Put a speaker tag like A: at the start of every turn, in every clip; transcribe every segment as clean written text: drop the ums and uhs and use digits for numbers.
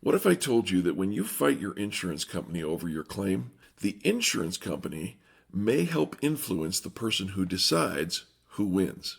A: What if I told you that when you fight your insurance company over your claim, the insurance company may help influence the person who decides who wins?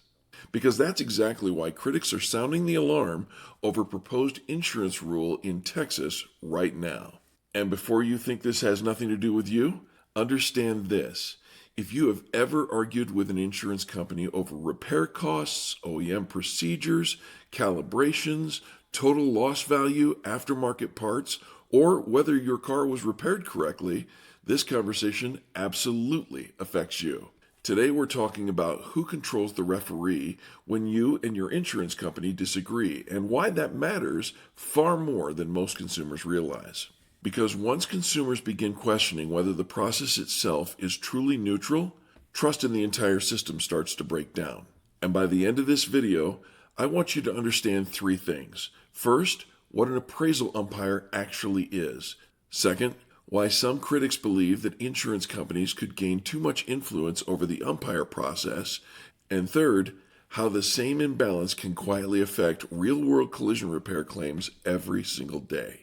A: Because that's exactly why critics are sounding the alarm over proposed insurance rule in Texas right now. And before you think this has nothing to do with you, understand this. If you have ever argued with an insurance company over repair costs, OEM procedures, calibrations, total loss value, aftermarket parts, or whether your car was repaired correctly, this conversation absolutely affects you. Today we're talking about who controls the referee when you and your insurance company disagree, and why that matters far more than most consumers realize. Because once consumers begin questioning whether the process itself is truly neutral, trust in the entire system starts to break down. And by the end of this video, I want you to understand three things. First, what an appraisal umpire actually is. Second, why some critics believe that insurance companies could gain too much influence over the umpire process. And third, how the same imbalance can quietly affect real-world collision repair claims every single day.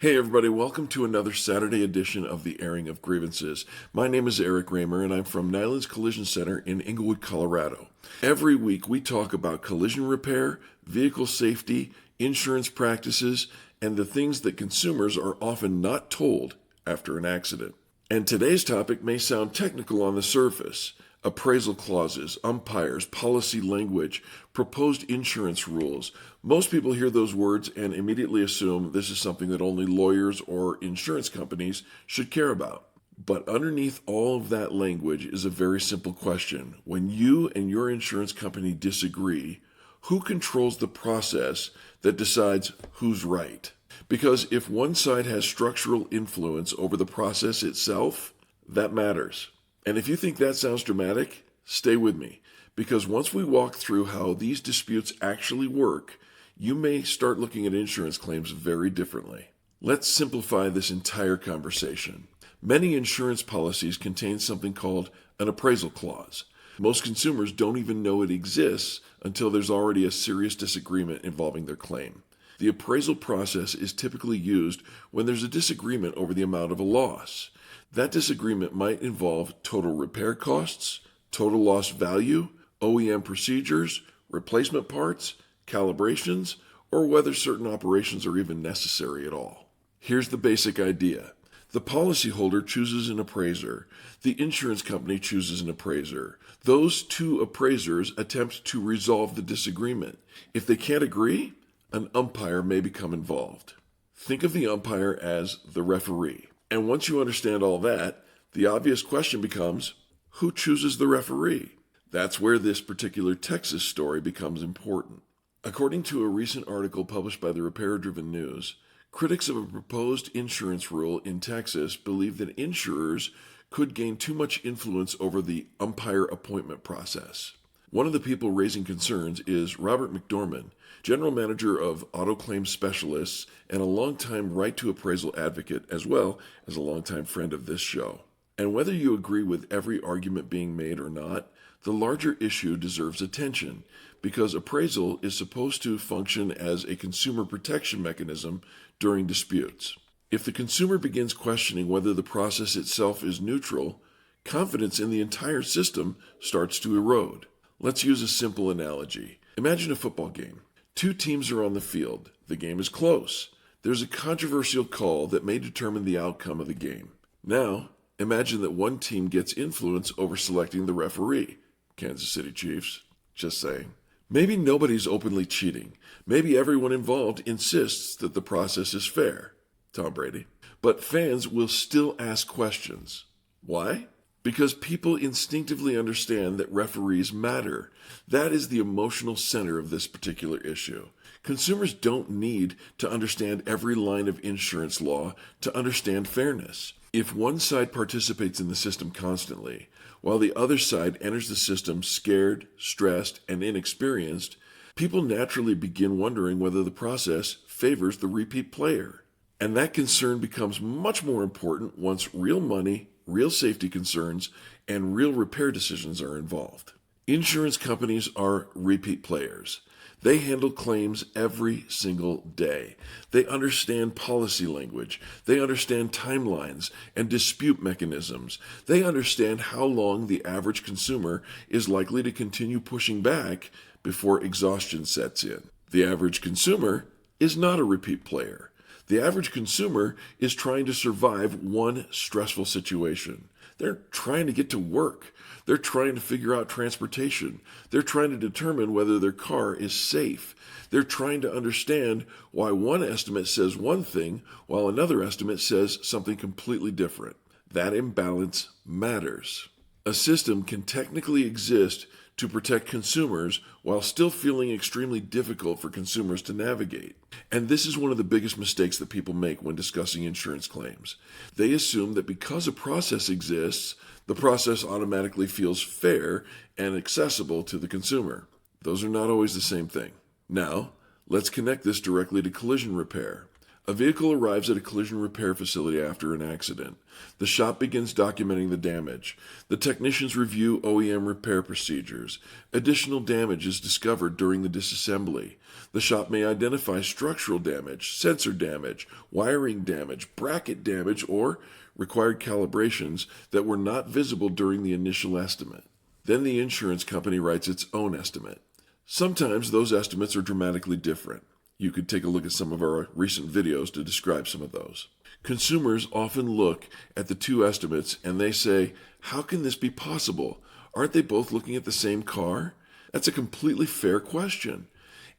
A: Hey everybody, welcome to another Saturday edition of the Airing of Grievances. My name is Eric Reamer and I'm from Nylund's Collision Center in Inglewood, Colorado. Every week we talk about collision repair, vehicle safety, insurance practices, and the things that consumers are often not told after an accident. And today's topic may sound technical on the surface. Appraisal clauses, umpires, policy language, proposed insurance rules. Most people hear those words and immediately assume this is something that only lawyers or insurance companies should care about. But underneath all of that language is a very simple question. When you and your insurance company disagree, who controls the process that decides who's right? Because if one side has structural influence over the process itself, that matters. And if you think that sounds dramatic, stay with me, because once we walk through how these disputes actually work, you may start looking at insurance claims very differently. Let's simplify this entire conversation. Many insurance policies contain something called an appraisal clause. Most consumers don't even know it exists until there's already a serious disagreement involving their claim. The appraisal process is typically used when there's a disagreement over the amount of a loss. That disagreement might involve total repair costs, total loss value, OEM procedures, replacement parts, calibrations, or whether certain operations are even necessary at all. Here's the basic idea. The policyholder chooses an appraiser. The insurance company chooses an appraiser. Those two appraisers attempt to resolve the disagreement. If they can't agree, an umpire may become involved. Think of the umpire as the referee. And once you understand all that, the obvious question becomes, who chooses the referee? That's where this particular Texas story becomes important. According to a recent article published by the Repair Driven News, critics of a proposed insurance rule in Texas believe that insurers could gain too much influence over the umpire appointment process. One of the people raising concerns is Robert McDorman, General Manager of Auto Claims Specialists and a longtime right-to-appraisal advocate, as well as a longtime friend of this show. And whether you agree with every argument being made or not, the larger issue deserves attention, because appraisal is supposed to function as a consumer protection mechanism during disputes. If the consumer begins questioning whether the process itself is neutral, confidence in the entire system starts to erode. Let's use a simple analogy. Imagine a football game. Two teams are on the field. The game is close. There's a controversial call that may determine the outcome of the game. Now, imagine that one team gets influence over selecting the referee. Kansas City Chiefs. Just saying. Maybe nobody's openly cheating. Maybe everyone involved insists that the process is fair. Tom Brady. But fans will still ask questions. Why? Because people instinctively understand that referees matter. That is the emotional center of this particular issue. Consumers don't need to understand every line of insurance law to understand fairness. If one side participates in the system constantly, while the other side enters the system scared, stressed, and inexperienced, people naturally begin wondering whether the process favors the repeat player. And that concern becomes much more important once real money real safety concerns, and real repair decisions are involved. Insurance companies are repeat players. They handle claims every single day. They understand policy language. They understand timelines and dispute mechanisms. They understand how long the average consumer is likely to continue pushing back before exhaustion sets in. The average consumer is not a repeat player. The average consumer is trying to survive one stressful situation. They're trying to get to work. They're trying to figure out transportation. They're trying to determine whether their car is safe. They're trying to understand why one estimate says one thing while another estimate says something completely different. That imbalance matters. A system can technically exist to protect consumers while still feeling extremely difficult for consumers to navigate. And this is one of the biggest mistakes that people make when discussing insurance claims. They assume that because a process exists, the process automatically feels fair and accessible to the consumer. Those are not always the same thing. Now, let's connect this directly to collision repair. A vehicle arrives at a collision repair facility after an accident. The shop begins documenting the damage. The technicians review OEM repair procedures. Additional damage is discovered during the disassembly. The shop may identify structural damage, sensor damage, wiring damage, bracket damage, or required calibrations that were not visible during the initial estimate. Then the insurance company writes its own estimate. Sometimes those estimates are dramatically different. You could take a look at some of our recent videos to describe some of those. Consumers often look at the two estimates and they say, how can this be possible? Aren't they both looking at the same car? That's a completely fair question.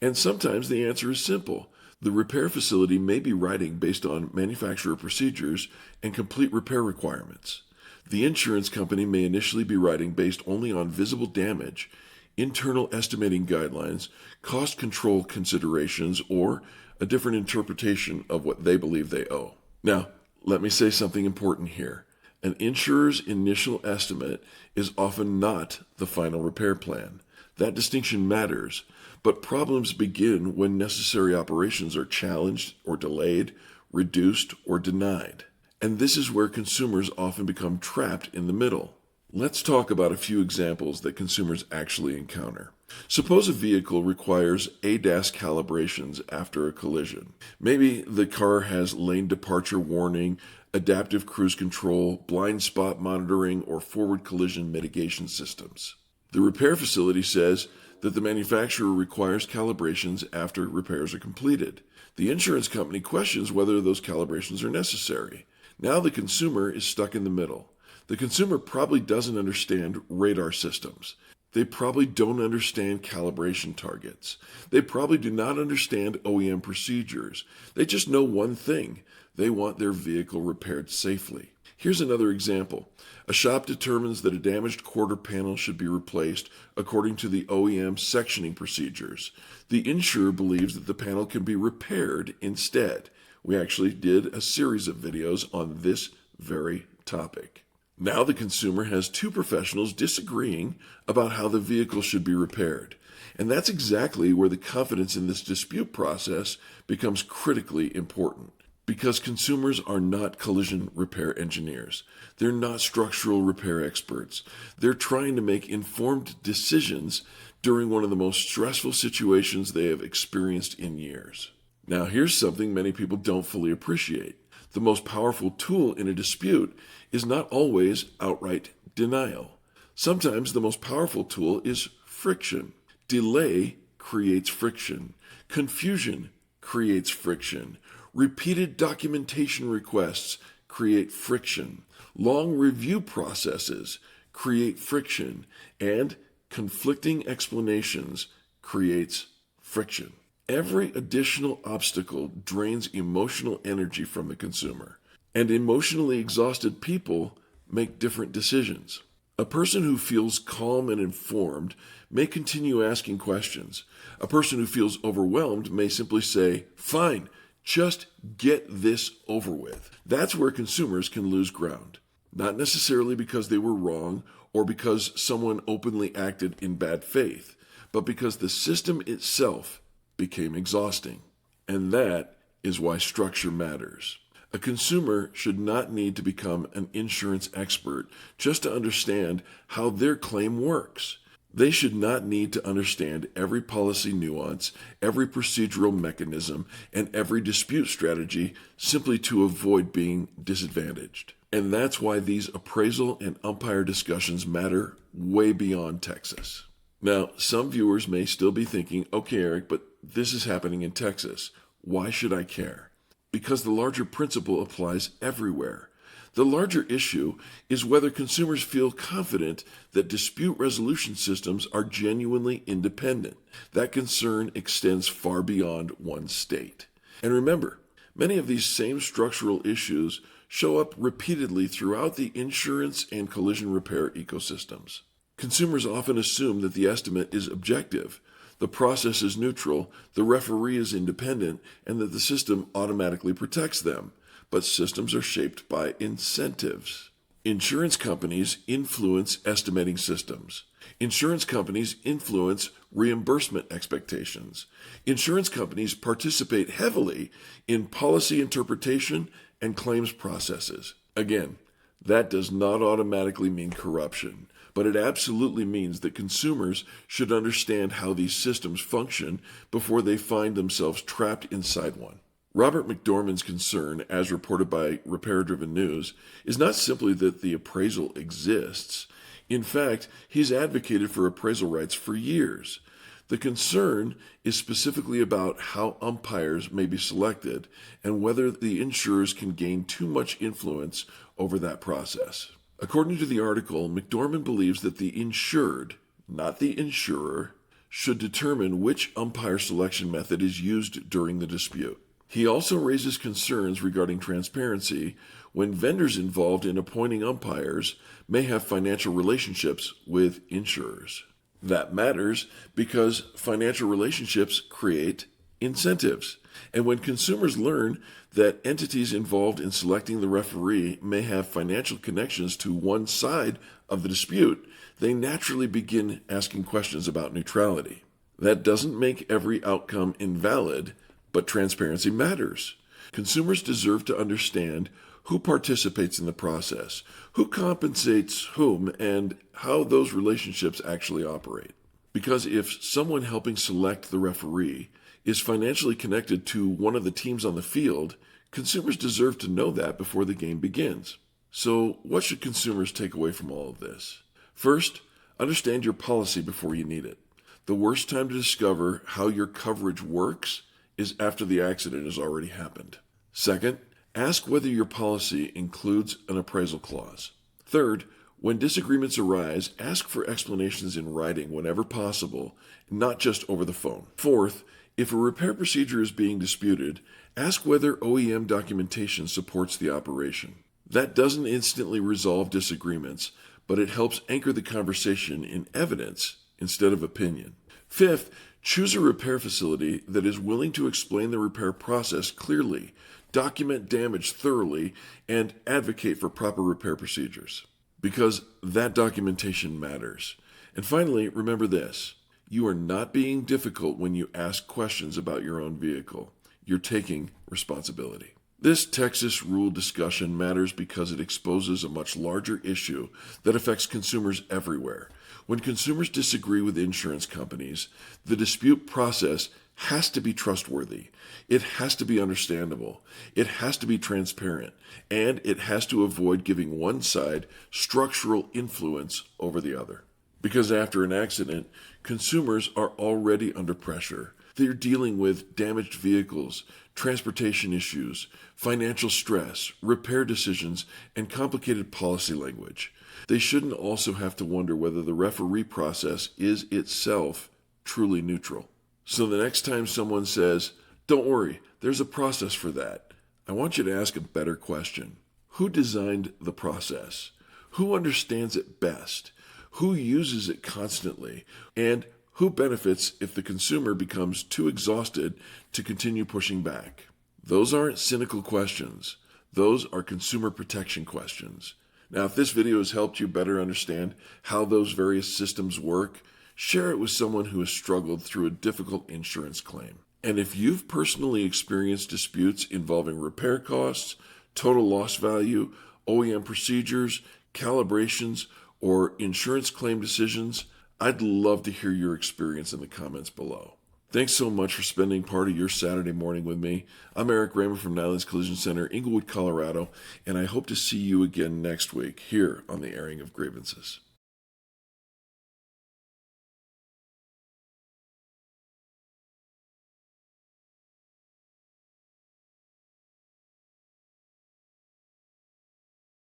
A: And sometimes the answer is simple. The repair facility may be writing based on manufacturer procedures and complete repair requirements. The insurance company may initially be writing based only on visible damage, internal estimating guidelines, cost control considerations, or a different interpretation of what they believe they owe. Now, let me say something important here. An insurer's initial estimate is often not the final repair plan. That distinction matters, but problems begin when necessary operations are challenged or delayed, reduced, or denied. And this is where consumers often become trapped in the middle. Let's talk about a few examples that consumers actually encounter. Suppose a vehicle requires ADAS calibrations after a collision. Maybe the car has lane departure warning, adaptive cruise control, blind spot monitoring, or forward collision mitigation systems. The repair facility says that the manufacturer requires calibrations after repairs are completed. The insurance company questions whether those calibrations are necessary. Now the consumer is stuck in the middle. The consumer probably doesn't understand radar systems. They probably don't understand calibration targets. They probably do not understand OEM procedures. They just know one thing. They want their vehicle repaired safely. Here's another example. A shop determines that a damaged quarter panel should be replaced according to the OEM sectioning procedures. The insurer believes that the panel can be repaired instead. We actually did a series of videos on this very topic. Now the consumer has two professionals disagreeing about how the vehicle should be repaired. And that's exactly where the confidence in this dispute process becomes critically important. Because consumers are not collision repair engineers. They're not structural repair experts. They're trying to make informed decisions during one of the most stressful situations they have experienced in years. Now, here's something many people don't fully appreciate. The most powerful tool in a dispute is not always outright denial. Sometimes the most powerful tool is friction. Delay creates friction. Confusion creates friction. Repeated documentation requests create friction. Long review processes create friction. And conflicting explanations creates friction. Every additional obstacle drains emotional energy from the consumer. And emotionally exhausted people make different decisions. A person who feels calm and informed may continue asking questions. A person who feels overwhelmed may simply say, "Fine, just get this over with." That's where consumers can lose ground. Not necessarily because they were wrong or because someone openly acted in bad faith, but because the system itself became exhausting. And that is why structure matters. A consumer should not need to become an insurance expert just to understand how their claim works. They should not need to understand every policy nuance, every procedural mechanism, and every dispute strategy simply to avoid being disadvantaged. And that's why these appraisal and umpire discussions matter way beyond Texas. Now, some viewers may still be thinking, okay, Eric, but this is happening in Texas. Why should I care? Because the larger principle applies everywhere. The larger issue is whether consumers feel confident that dispute resolution systems are genuinely independent. That concern extends far beyond one state. And remember, many of these same structural issues show up repeatedly throughout the insurance and collision repair ecosystems. Consumers often assume that the estimate is objective, the process is neutral, the referee is independent, and that the system automatically protects them. But systems are shaped by incentives. Insurance companies influence estimating systems. Insurance companies influence reimbursement expectations. Insurance companies participate heavily in policy interpretation and claims processes. Again, that does not automatically mean corruption, but it absolutely means that consumers should understand how these systems function before they find themselves trapped inside one. Robert McDormand's concern, as reported by Repair Driven News, is not simply that the appraisal exists. In fact, he's advocated for appraisal rights for years. The concern is specifically about how umpires may be selected and whether the insurers can gain too much influence over that process. According to the article, McDormand believes that the insured, not the insurer, should determine which umpire selection method is used during the dispute. He also raises concerns regarding transparency when vendors involved in appointing umpires may have financial relationships with insurers. That matters because financial relationships create incentives. And when consumers learn that entities involved in selecting the referee may have financial connections to one side of the dispute, they naturally begin asking questions about neutrality. That doesn't make every outcome invalid, but transparency matters. Consumers deserve to understand who participates in the process, who compensates whom, and how those relationships actually operate. Because if someone helping select the referee is financially connected to one of the teams on the field, consumers deserve to know that before the game begins. So, what should consumers take away from all of this? First, understand your policy before you need it. The worst time to discover how your coverage works is after the accident has already happened. Second, ask whether your policy includes an appraisal clause. Third, when disagreements arise, ask for explanations in writing whenever possible, not just over the phone. Fourth, if a repair procedure is being disputed, ask whether OEM documentation supports the operation. That doesn't instantly resolve disagreements, but it helps anchor the conversation in evidence instead of opinion. Fifth, choose a repair facility that is willing to explain the repair process clearly, document damage thoroughly, and advocate for proper repair procedures. Because that documentation matters. And finally, remember this. You are not being difficult when you ask questions about your own vehicle. You're taking responsibility. This Texas rule discussion matters because it exposes a much larger issue that affects consumers everywhere. When consumers disagree with insurance companies, the dispute process has to be trustworthy. It has to be understandable. It has to be transparent. And it has to avoid giving one side structural influence over the other. Because after an accident, consumers are already under pressure. They're dealing with damaged vehicles, transportation issues, financial stress, repair decisions, and complicated policy language. They shouldn't also have to wonder whether the referee process is itself truly neutral. So the next time someone says, "Don't worry, there's a process for that," I want you to ask a better question. Who designed the process? Who understands it best? Who uses it constantly? And who benefits if the consumer becomes too exhausted to continue pushing back? Those aren't cynical questions. Those are consumer protection questions. Now, if this video has helped you better understand how those various systems work, share it with someone who has struggled through a difficult insurance claim. And if you've personally experienced disputes involving repair costs, total loss value, OEM procedures, calibrations, or insurance claim decisions? I'd love to hear your experience in the comments below. Thanks so much for spending part of your Saturday morning with me. I'm Eric Reamer from Nylund Collision Center, Inglewood, Colorado, and I hope to see you again next week here on the Airing of Grievances.